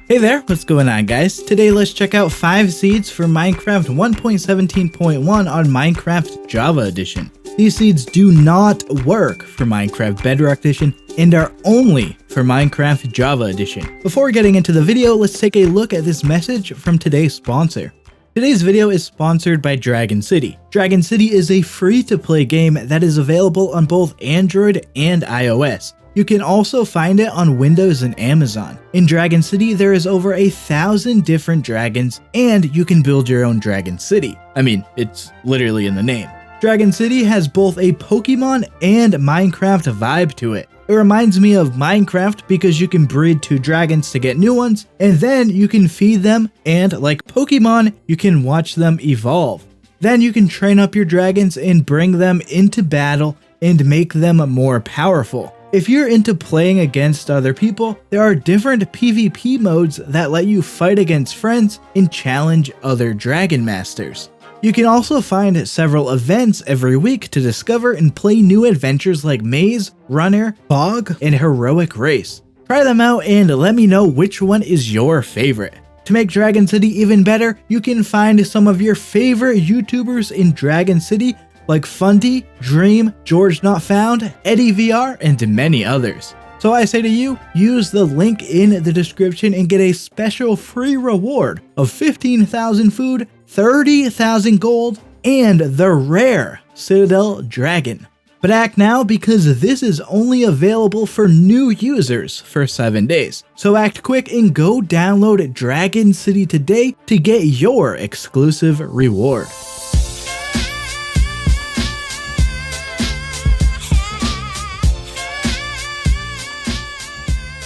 Hey there, what's going on guys? Today let's check out 5 seeds for Minecraft 1.17.1 on Minecraft Java Edition. These seeds do not work for Minecraft Bedrock Edition and are only for Minecraft Java Edition. Before getting into the video, let's take a look at this message from today's sponsor. Today's video is sponsored by Dragon City. Dragon City is a free-to-play game that is available on both Android and iOS. You can also find it on Windows and Amazon. In Dragon City, there is over 1,000 different dragons, and you can build your own Dragon City. I mean, it's literally in the name. Dragon City has both a Pokemon and Minecraft vibe to it. It reminds me of Minecraft because you can breed 2 dragons to get new ones, and then you can feed them, and like Pokemon, you can watch them evolve. Then you can train up your dragons and bring them into battle and make them more powerful. If you're into playing against other people, there are different PvP modes that let you fight against friends and challenge other Dragon Masters. You can also find several events every week to discover and play new adventures like Maze, Runner, Fog, and Heroic Race. Try them out and let me know which one is your favorite. To make Dragon City even better, you can find some of your favorite YouTubers in Dragon City like Fundy, Dream, George Not Found, Eddie VR, and many others. So I say to you, use the link in the description and get a special free reward of 15,000 food, 30,000 gold, and the rare Citadel Dragon. But act now because this is only available for new users for 7 days. So act quick and go download Dragon City today to get your exclusive reward.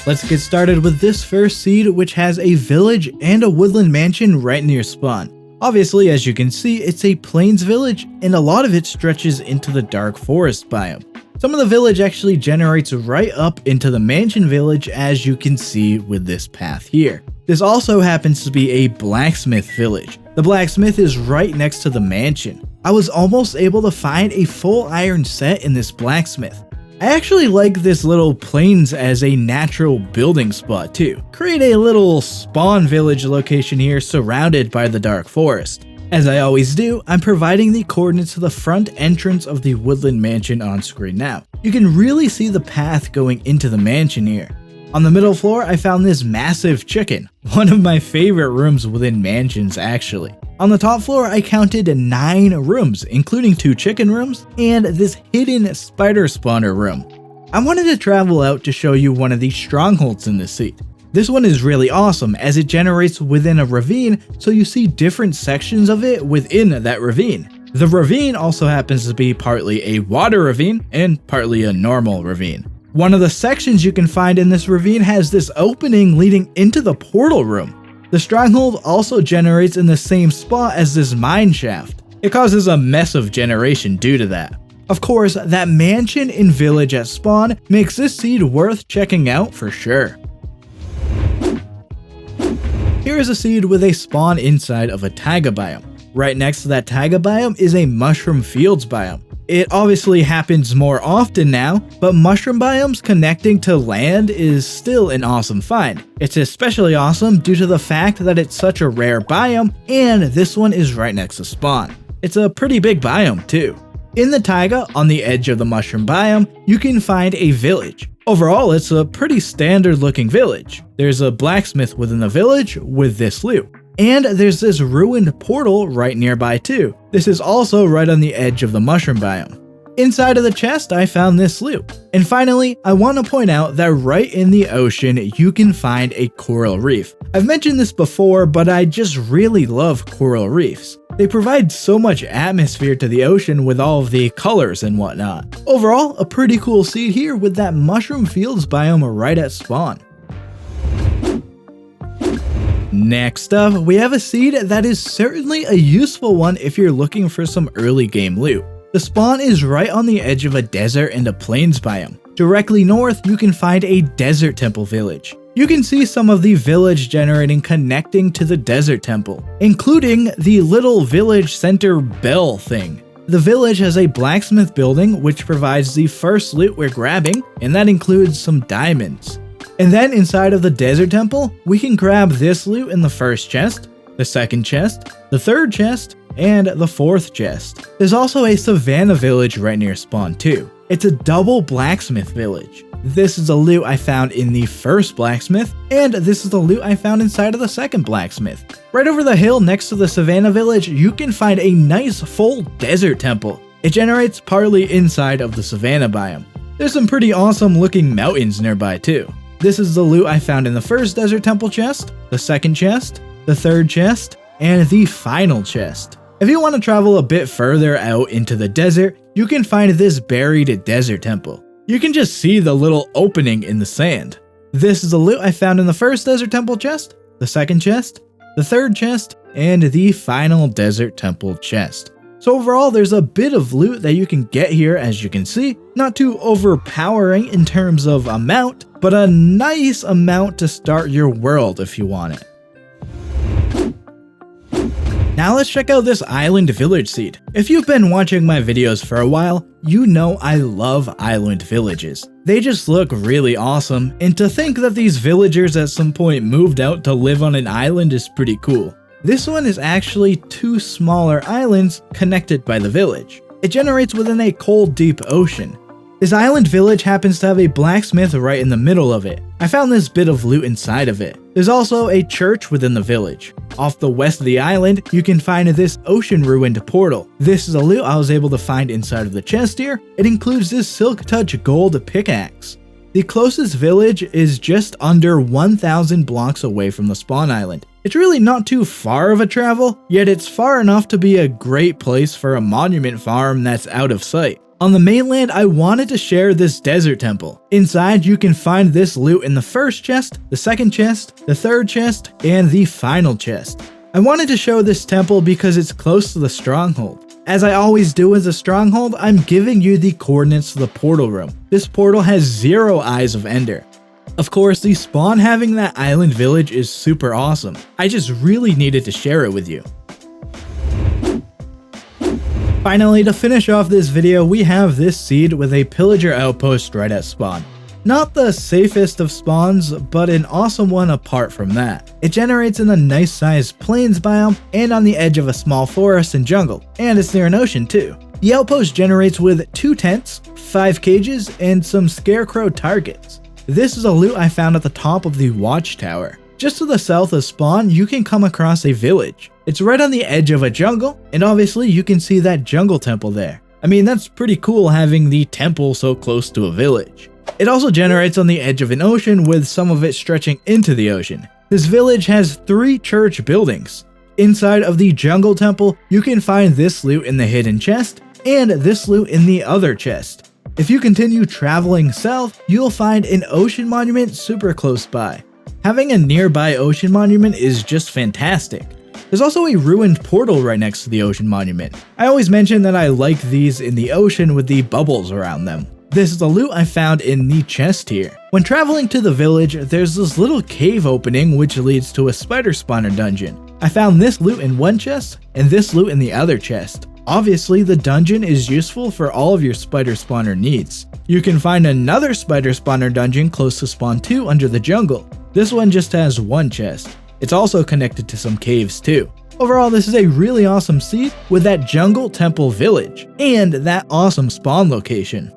Let's get started with this first seed, which has a village and a woodland mansion right near spawn. Obviously, as you can see, it's a plains village, and a lot of it stretches into the dark forest biome. Some of the village actually generates right up into the mansion village, as you can see with this path here. This also happens to be a blacksmith village. The blacksmith is right next to the mansion. I was almost able to find a full iron set in this blacksmith. I actually like this little plains as a natural building spot too. Create a little spawn village location here surrounded by the dark forest. As I always do, I'm providing the coordinates to the front entrance of the woodland mansion on screen now. You can really see the path going into the mansion here. On the middle floor, I found this massive chicken, one of my favorite rooms within mansions actually. On the top floor, I counted 9 rooms, including 2 chicken rooms and this hidden spider spawner room. I wanted to travel out to show you one of the strongholds in this seed. This one is really awesome as it generates within a ravine, so you see different sections of it within that ravine. The ravine also happens to be partly a water ravine and partly a normal ravine. One of the sections you can find in this ravine has this opening leading into the portal room. The stronghold also generates in the same spot as this mine shaft. It causes a mess of generation due to that. Of course, that mansion and village at spawn makes this seed worth checking out for sure. Here is a seed with a spawn inside of a taiga biome. Right next to that taiga biome is a mushroom fields biome. It obviously happens more often now, but mushroom biomes connecting to land is still an awesome find. It's especially awesome due to the fact that it's such a rare biome, and this one is right next to spawn. It's a pretty big biome too. In the taiga, on the edge of the mushroom biome, you can find a village. Overall, it's a pretty standard looking village. There's a blacksmith within the village with this loot. And there's this ruined portal right nearby too. This is also right on the edge of the mushroom biome. Inside of the chest, I found this loot. And finally, I want to point out that right in the ocean, you can find a coral reef. I've mentioned this before, but I just really love coral reefs. They provide so much atmosphere to the ocean with all of the colors and whatnot. Overall, a pretty cool seed here with that mushroom fields biome right at spawn. Next up, we have a seed that is certainly a useful one if you're looking for some early game loot. The spawn is right on the edge of a desert and a plains biome. Directly north, you can find a desert temple village. You can see some of the village generating connecting to the desert temple, including the little village center bell thing. The village has a blacksmith building which provides the first loot we're grabbing, and that includes some diamonds. And then inside of the desert temple, we can grab this loot in the first chest, the second chest, the third chest, and the fourth chest. There's also a Savannah village right near spawn too. It's a double blacksmith village. This is the loot I found in the first blacksmith, and this is the loot I found inside of the second blacksmith. Right over the hill next to the Savannah village, you can find a nice full desert temple. It generates partly inside of the Savannah biome. There's some pretty awesome looking mountains nearby too. This is the loot I found in the first desert temple chest, the second chest, the third chest, and the final chest. If you want to travel a bit further out into the desert, you can find this buried desert temple. You can just see the little opening in the sand. This is the loot I found in the first desert temple chest, the second chest, the third chest, and the final desert temple chest. So overall, there's a bit of loot that you can get here, as you can see. Not too overpowering in terms of amount, but a nice amount to start your world if you want it. Now let's check out this island village seed. If you've been watching my videos for a while, you know I love island villages. They just look really awesome, and to think that these villagers at some point moved out to live on an island is pretty cool. This one is actually two smaller islands connected by the village. It generates within a cold, deep ocean. This island village happens to have a blacksmith right in the middle of it. I found this bit of loot inside of it. There's also a church within the village. Off the west of the island, you can find this ocean ruined portal. This is a loot I was able to find inside of the chest here. It includes this Silk Touch gold pickaxe. The closest village is just under 1,000 blocks away from the spawn island. It's really not too far of a travel, yet it's far enough to be a great place for a monument farm that's out of sight. On the mainland, I wanted to share this desert temple. Inside, you can find this loot in the first chest, the second chest, the third chest, and the final chest. I wanted to show this temple because it's close to the stronghold. As I always do as a stronghold, I'm giving you the coordinates to the portal room. This portal has 0 Eyes of Ender. Of course, the spawn having that island village is super awesome. I just really needed to share it with you. Finally, to finish off this video, we have this seed with a pillager outpost right at spawn. Not the safest of spawns, but an awesome one apart from that. It generates in a nice sized plains biome and on the edge of a small forest and jungle, and it's near an ocean too. The outpost generates with 2 tents, 5 cages, and some scarecrow targets. This is a loot I found at the top of the watchtower. Just to the south of spawn, you can come across a village. It's right on the edge of a jungle, and obviously you can see that jungle temple there. I mean, that's pretty cool having the temple so close to a village. It also generates on the edge of an ocean with some of it stretching into the ocean. This village has 3 church buildings. Inside of the jungle temple, you can find this loot in the hidden chest and this loot in the other chest. If you continue traveling south, you'll find an ocean monument super close by. Having a nearby ocean monument is just fantastic. There's also a ruined portal right next to the ocean monument. I always mention that I like these in the ocean with the bubbles around them. This is the loot I found in the chest here. When traveling to the village, there's this little cave opening which leads to a spider spawner dungeon. I found this loot in one chest and this loot in the other chest. Obviously, the dungeon is useful for all of your spider spawner needs. You can find another spider spawner dungeon close to spawn 2 under the jungle. This one just has 1 chest. It's also connected to some caves too. Overall, this is a really awesome seed with that jungle temple village and that awesome spawn location.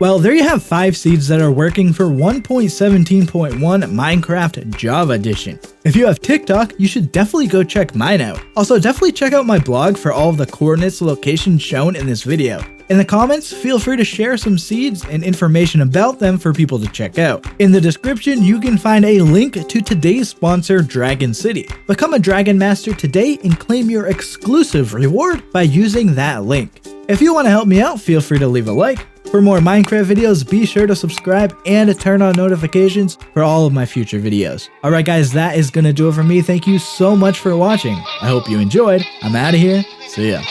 Well, there you have 5 seeds that are working for 1.17.1 Minecraft Java Edition. If you have TikTok, you should definitely go check mine out. Also, definitely check out my blog for all of the coordinates locations shown in this video. In the comments, feel free to share some seeds and information about them for people to check out. In the description, you can find a link to today's sponsor, Dragon City. Become a Dragon Master today and claim your exclusive reward by using that link. If you want to help me out, feel free to leave a like. For more Minecraft videos, be sure to subscribe and turn on notifications for all of my future videos. Alright guys, that is going to do it for me. Thank you so much for watching. I hope you enjoyed. I'm out of here. See ya.